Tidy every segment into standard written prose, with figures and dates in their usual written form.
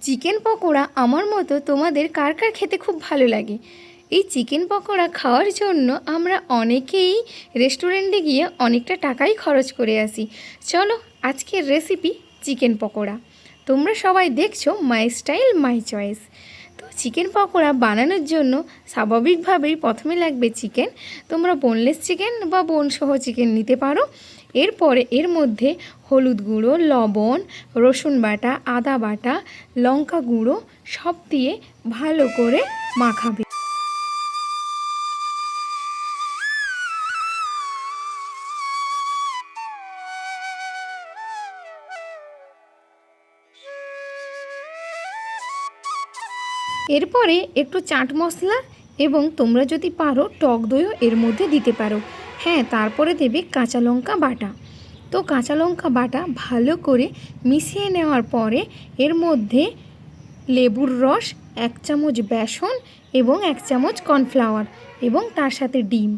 Chicken pakora আমার মতো তোমাদের কার কার খেতে খুব ভালো লাগে। এই চিকেন পকোড়া খাওয়ার জন্য আমরা অনেকেই রেস্টুরেন্টে গিয়ে অনেকটা টাকাই খরচ করে আসি। চলো আজকের রেসিপি চিকেন পকোড়া। তোমরা সবাই দেখছো মাই স্টাইল মাই চয়েস। তো চিকেন পকোড়া বানানোর জন্য স্বাভাবিকভাবেই প্রথমে লাগবে চিকেন। তোমরা বোনলেস চিকেন বা বোনসহ চিকেন নিতে পারো। এরপরে এর মধ্যে হলুদ গুঁড়ো, লবণ, রসুন বাটা, আদা বাটা, লঙ্কা গুঁড়ো সব দিয়ে ভালো করে মাখাবে। এরপরে একটু চাট মশলা এবং তোমরা যদি পারো টক দইও এর মধ্যে দিতে পারো। হ্যাঁ, তারপরে দেবে কাঁচা লঙ্কা বাটা। তো কাঁচা লঙ্কা বাটা ভালো করে মিশিয়ে নেওয়ার পরে এর মধ্যে লেবুর রস, 1 চামচ বেসন এবং 1 চামচ কর্নফ্লাওয়ার এবং তার সাথে ডিম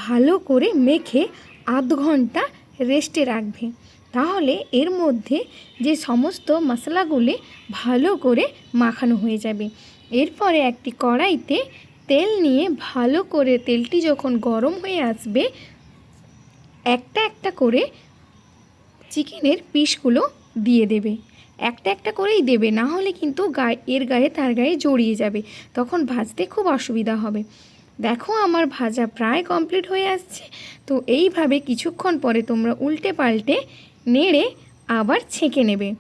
ভালো করে মেখে আধ ঘন্টা রেস্টে রাখবে। তাহলে এর মধ্যে যে সমস্ত মশলাগুলি ভালো করে মাখানো হয়ে যাবে। এরপরে একটি কড়াইতে তেল নিয়ে ভালো করে তেলটি যখন গরম হয়ে আসবে একটা একটা করে চিকেনের পিসগুলো দিয়ে দেবে। একটা একটা করেই দেবে, না হলে কিন্তু এর গায়ে তার গায়ে জড়িয়ে যাবে, তখন ভাজতে খুব অসুবিধা হবে। দেখো আমার ভাজা প্রায় কমপ্লিট হয়ে আসছে। তো এইভাবে কিছুক্ষণ পরে তোমরা উল্টে পাল্টে নেড়ে আবার ছেঁকে নেবে।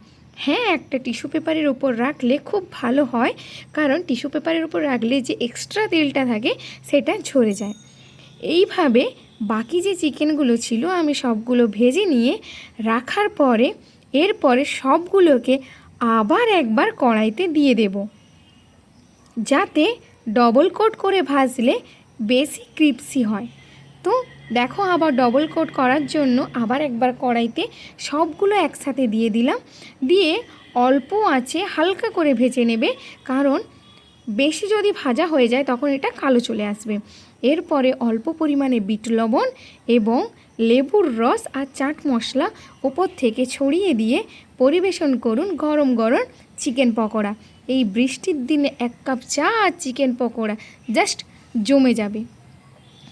হ্যাঁ, একটা টিস্যু পেপারের ওপর রাখলে খুব ভালো হয়, কারণ টিস্যু পেপারের ওপর রাখলে যে এক্সট্রা তেলটা থাকে সেটা ঝরে যায়। এইভাবে বাকি যে চিকেনগুলো ছিল আমি সবগুলো ভেজে নিয়ে রাখার পরে এরপরে সবগুলোকে আবার একবার কড়াইতে দিয়ে দেব, যাতে ডবল কোট করে ভাজলে বেশি ক্রিপসি হয়। তো দেখো আবার ডবল কোট করার জন্য আবার একবার কড়াইতে সবগুলো একসাথে দিয়ে দিলাম। দিয়ে অল্প আঁচে হালকা করে ভেজে নেবে, কারণ বেশি যদি ভাজা হয়ে যায় তখন এটা কালো চলে আসবে। এরপরে অল্প পরিমাণে বিট লবণ এবং লেবুর রস আর চাট মশলা ওপর থেকে ছড়িয়ে দিয়ে পরিবেশন করুন গরম গরম চিকেন পকোড়া। এই বৃষ্টির দিনে 1 কাপ চা আর চিকেন পকোড়া জাস্ট জমে যাবে।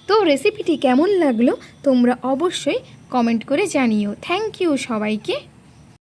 তো রেসিপিটি কেমন লাগলো তোমরা অবশ্যই কমেন্ট করে জানিও। থ্যাংক ইউ সবাইকে।